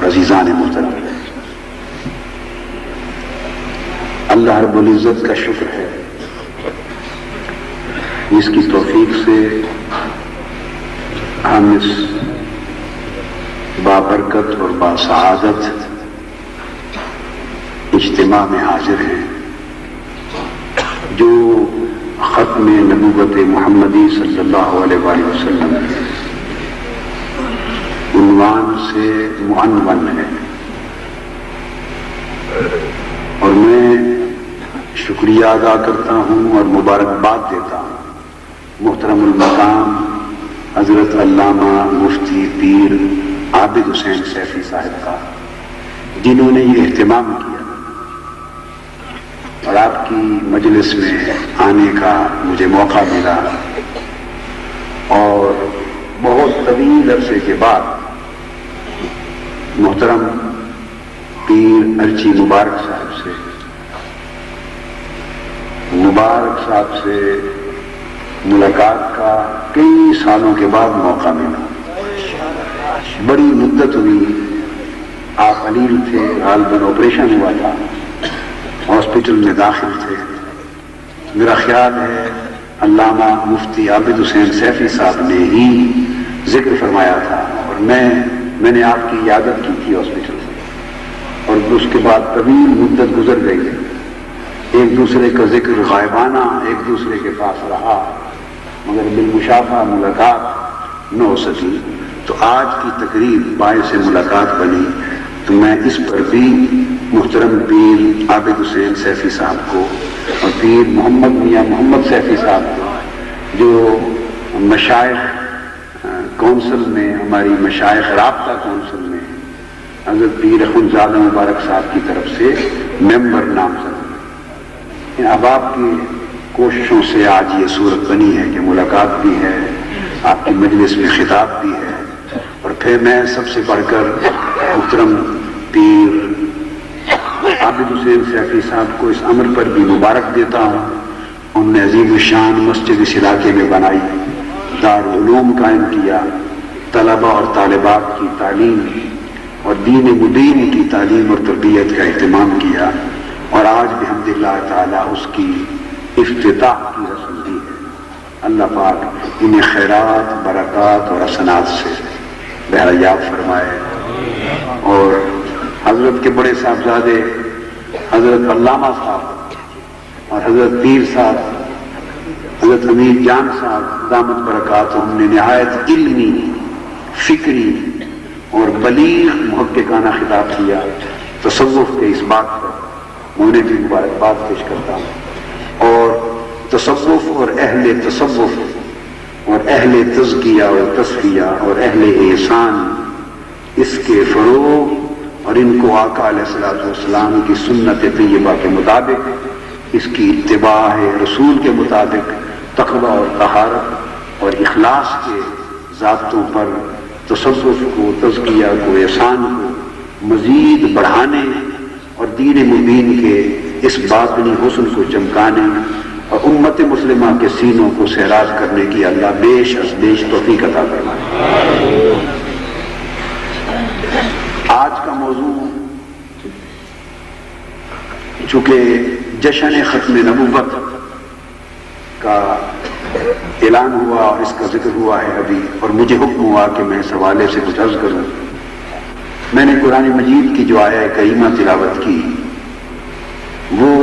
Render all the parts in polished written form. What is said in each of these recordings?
عزیزان محترم، اللہ رب العزت کا شکر ہے جس کی توفیق سے ہم اس بابرکت اور باسعادت اجتماع میں حاضر ہیں جو ختم نبوت محمدی صلی اللہ علیہ وآلہ وسلم عنوان سے معنون ہے، اور میں شکریہ ادا کرتا ہوں اور مبارکباد دیتا ہوں محترم المقام حضرت علامہ مفتی پیر عابد حسین سیفی صاحب کا، جنہوں نے یہ اہتمام کیا اور آپ کی مجلس میں آنے کا مجھے موقع ملا، اور بہت طویل عرصے کے بعد محترم پیر ارچی مبارک صاحب سے ملاقات کا کئی سالوں کے بعد موقع ملا۔ بڑی مدت ہوئی، آپ علیل تھے، غالباً آپریشن ہوا تھا، ہاسپٹل میں داخل تھے۔ میرا خیال ہے علامہ مفتی عابد حسین سیفی صاحب نے ہی ذکر فرمایا تھا، اور میں نے آپ کی عیادت کی تھی ہاسپٹل سے، اور اس کے بعد طویل مدت گزر گئی، ایک دوسرے کا ذکر غائبانہ ایک دوسرے کے پاس رہا، مگر بالمشافہ ملاقات نہ ہو سکی۔ تو آج کی تقریب باعث ملاقات بنی، تو میں اس پر بھی محترم پیر عابد حسین سیفی صاحب کو اور پیر محمد میاں محمد سیفی صاحب کو، جو مشائخ کونسل میں، ہماری مشائخ رابطہ کونسل میں حضرت پیر اخنزادہ مبارک صاحب کی طرف سے ممبر نامزد ہیں۔ اب آپ کی کوششوں سے آج یہ صورت بنی ہے کہ ملاقات بھی ہے، آپ کی مجلس میں خطاب بھی ہے، اور پھر میں سب سے بڑھ کر محترم پیر عابد حسین سیفی صاحب کو اس امر پر بھی مبارک دیتا ہوں۔ انہوں نے عظیم الشان مسجد اس علاقے میں بنائی، دارالعلوم قائم کیا، طلبہ اور طالبات کی تعلیم اور دین مبین کی تعلیم اور تربیت کا اہتمام کیا، اور آج بحمدللہ تعالیٰ اس کی افتتاح کی رسم دی ہے۔ اللہ پاک انہیں خیرات، برکات اور حسنات سے بہریاب فرمائے، اور حضرت کے بڑے صاحبزادے حضرت علامہ صاحب اور حضرت پیر صاحب حضرت امیر جان صاحب دامت برکاتہم نے نہایت علمی، فکری اور بلیغ محققانہ خطاب کیا تصوف کے اس بات پر، انہیں بھی مبارکباد پیش کرتا ہوں۔ اور تصوف اور اہل تصوف اور اہل تزکیہ اور تصفیہ اور اہل احسان، اس کے فروغ اور ان کو آقا علیہ الصلوۃ والسلام کی سنت طیبہ کے مطابق، اس کی اتباع رسول کے مطابق تقوی اور طہارت اور اخلاص کے ضابطوں پر تصوف کو، تزکیہ کو، احسان کو مزید بڑھانے اور دین مبین کے اس باطنی حسن کو چمکانے اور امت مسلمہ کے سینوں کو سیراب کرنے کی اللہ بیش از بیش توفیق عطا فرمائے۔ آج کا موضوع چونکہ جشن ختم نبوت کا اعلان ہوا اور اس کا ذکر ہوا ہے ابھی، اور مجھے حکم ہوا کہ میں اس حوالے سے کچھ عرض کروں۔ میں نے قرآن مجید کی جو آیہ کریمہ تلاوت کی، وہ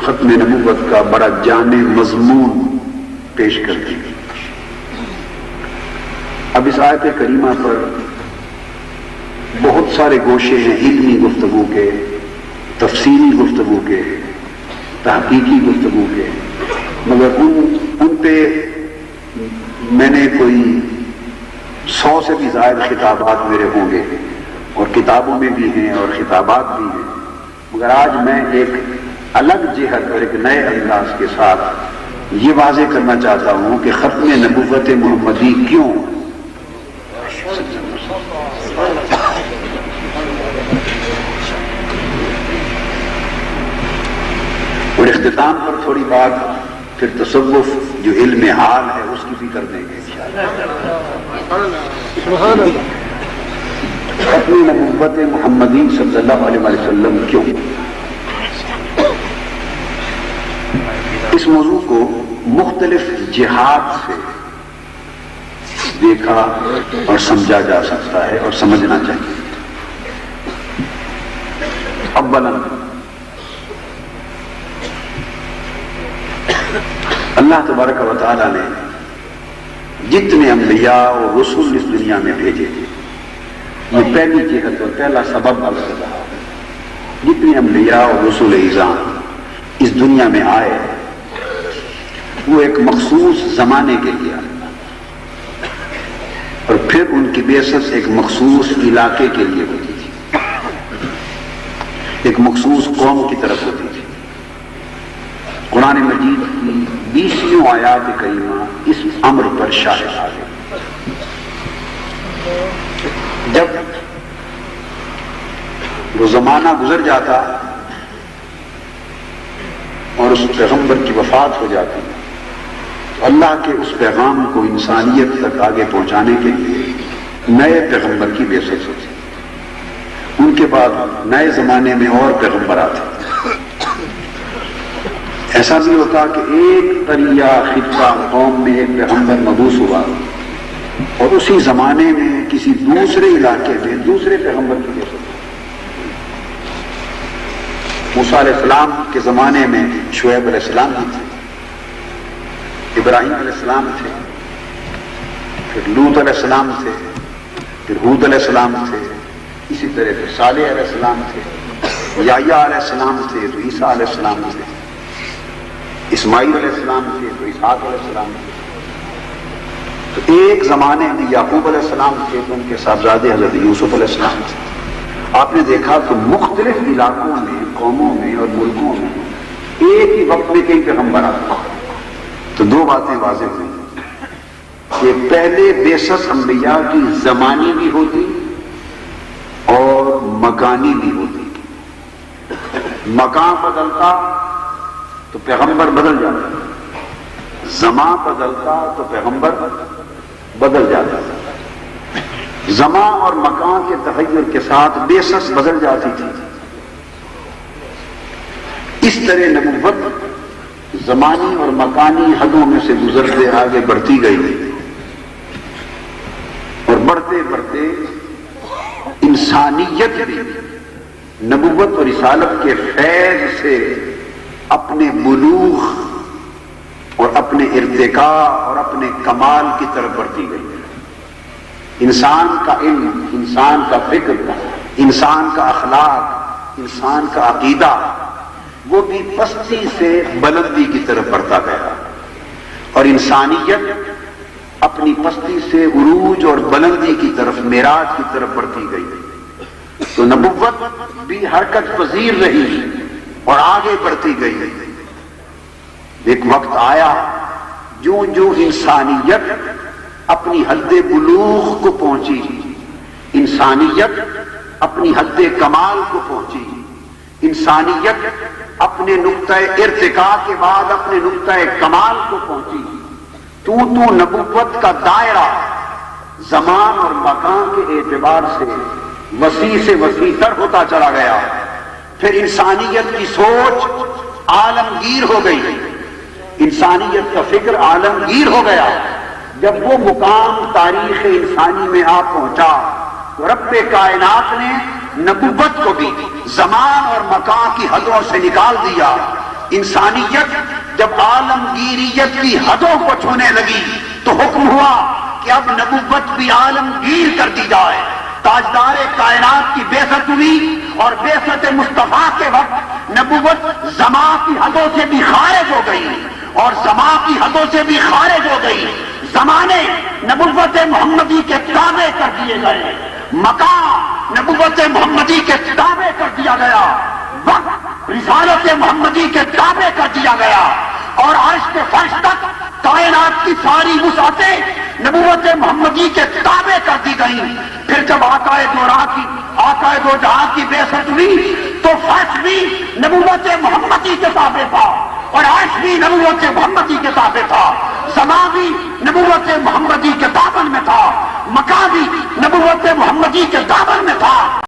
ختم نبوت کا بڑا جامع مضمون پیش کرتی ہے۔ اب اس آیت کریمہ پر بہت سارے گوشے ہیں، علمی گفتگو کے، تفصیلی گفتگو کے، تحقیقی گفتگو کے، مگر ان پہ میں نے کوئی 100 سے بھی زائد خطابات میرے ہوں گے، اور کتابوں میں بھی ہیں اور خطابات بھی ہیں، مگر آج میں ایک الگ جہت اور ایک نئے انداز کے ساتھ یہ واضح کرنا چاہتا ہوں کہ ختم نبوت محمدی کیوں، اور اختتام پر تھوڑی بات پھر تصوف جو علم حال ہے اس کی بھی کر دیں گے انشاءاللہ۔ اپنی نبوت محمدی صلی اللہ علیہ وسلم کیوں؟ اس موضوع کو مختلف جہات سے دیکھا اور سمجھا جا سکتا ہے اور سمجھنا چاہیے۔ اولا اللہ تبارک و تعالی نے جتنے انبیاء اور رسول اس دنیا میں بھیجے تھے، یہ پہلی جہت اور پہلا سبب عرض کر رہا ہے۔ جتنے انبیاء اور رسول اعظام اس دنیا میں آئے وہ ایک مخصوص زمانے کے لیے آئے، اور پھر ان کی بعثت ایک مخصوص علاقے کے لیے ہوتی تھی، ایک مخصوص قوم کی طرف ہوتی تھی۔ قرآن مجید کی 20 آیات کریمہ اس امر پر شاہد آ گئی۔ جب وہ زمانہ گزر جاتا اور اس پیغمبر کی وفات ہو جاتی، تو اللہ کے اس پیغام کو انسانیت تک آگے پہنچانے کے لیے نئے پیغمبر کی بعثت ہوتی، ان کے بعد نئے زمانے میں اور پیغمبر آتے۔ ایسا بھی ہوتا کہ ایک قریہ خطہ قوم میں ایک پیغمبر مبعوث ہوا اور اسی زمانے میں کسی دوسرے علاقے میں دوسرے پیغمبر کی بعثت ہوئی۔ موسیٰ علیہ السلام کے زمانے میں شعیب علیہ السلام تھے، ابراہیم علیہ السلام تھے، پھر لوط علیہ السلام تھے، پھر ہود علیہ السلام تھے، اسی طرح پھر صالح علیہ السلام تھے، یحییٰ علیہ السلام تھے تو عیسیٰ علیہ السلام تھے، اسماعیل علیہ السلام تھے تو اسحاق علیہ السلام تھے۔ تو ایک زمانے میں یعقوب علیہ السلام تھے تو ان کے صاحبزادے حضرت یوسف علیہ السلام تھے۔ آپ نے دیکھا تو مختلف علاقوں میں، قوموں میں اور ملکوں میں ایک ہی وقت میں کئی پیغمبر آتے ہیں۔ تو دو باتیں واضح ہوئی کہ پہلے بعثت انبیاء کی زمانی بھی ہوتی اور مکانی بھی ہوتی۔ مکان بدلتا تو پیغمبر بدل جاتا، زمان بدلتا تو پیغمبر بدل جاتا۔ زمان اور مکان کے تغیر کے ساتھ بعثت بدل جاتی تھی۔ اس طرح نبوت زمانی اور مکانی حدوں میں سے گزرتے آگے بڑھتی گئی، اور بڑھتے بڑھتے انسانیت بھی نبوت اور رسالت کے فیض سے اپنے بلوغ اور اپنے ارتقاء اور اپنے کمال کی طرف بڑھتی گئی۔ انسان کا علم، انسان کا فکر، انسان کا اخلاق، انسان کا عقیدہ وہ بھی پستی سے بلندی کی طرف بڑھتا گیا، اور انسانیت اپنی پستی سے عروج اور بلندی کی طرف، معراج کی طرف بڑھتی گئی۔ تو نبوت بھی حرکت پذیر رہی اور آگے بڑھتی گئی۔ ایک وقت آیا جو انسانیت اپنی حد بلوغ کو پہنچی، انسانیت اپنی حد کمال کو پہنچی، انسانیت اپنے نقطہ ارتقاء کے بعد اپنے نقطہ کمال کو پہنچی، تو نبوت کا دائرہ زمان اور مکان کے اعتبار سے وسیع تر ہوتا چلا گیا۔ پھر انسانیت کی سوچ عالمگیر ہو گئی، انسانیت کا فکر عالمگیر ہو گیا۔ جب وہ مقام تاریخ انسانی میں آ پہنچا تو رب کائنات نے نبوت کو بھی زمان اور مکان کی حدوں سے نکال دیا۔ انسانیت جب عالمگیریت کی حدوں کو چھونے لگی تو حکم ہوا کہ اب نبوت بھی عالمگیر کر دی جائے۔ تاجدار کائنات کی بعثت ہوئی، اور بعثت مصطفیٰ کے وقت نبوت زمان کی حدوں سے بھی خارج ہو گئی، اور زمان کی حدوں سے بھی خارج ہو گئی۔ زمانے نبوت محمدی کے تابع کر دیے گئے، مکان نبوت محمدی کے تابع کر دیا گیا، وقت رسالت محمدی کے تابع کر دیا گیا، اور عرش کے فرش تک کائنات کی ساری وسعتیں نبوت محمدی کے تابع کر دی گئیں۔ پھر جب آقائے دو جہاں کی بعثت ہوئی تو فرش بھی نبوت محمدی کے تابع تھا، اور عرش بھی نبوت محمدی کے تابع تھا، سما بھی نبوت محمدی کے دامن میں تھا۔ مقام بھی نبوت محمدی کے دامن میں تھا،